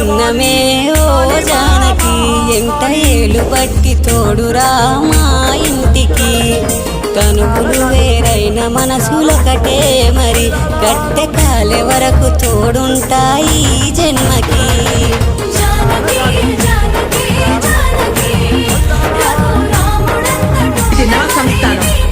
పున్నమే ఓ జానకి ఎంట ఏలు బట్టి తోడురా మా ఇంటికి తనువులు వేరైన మనసులొకటే మరి గట్టె కాలే వరకు తోడుంటాయి జన్మకి ఇది నా సంస్థానం.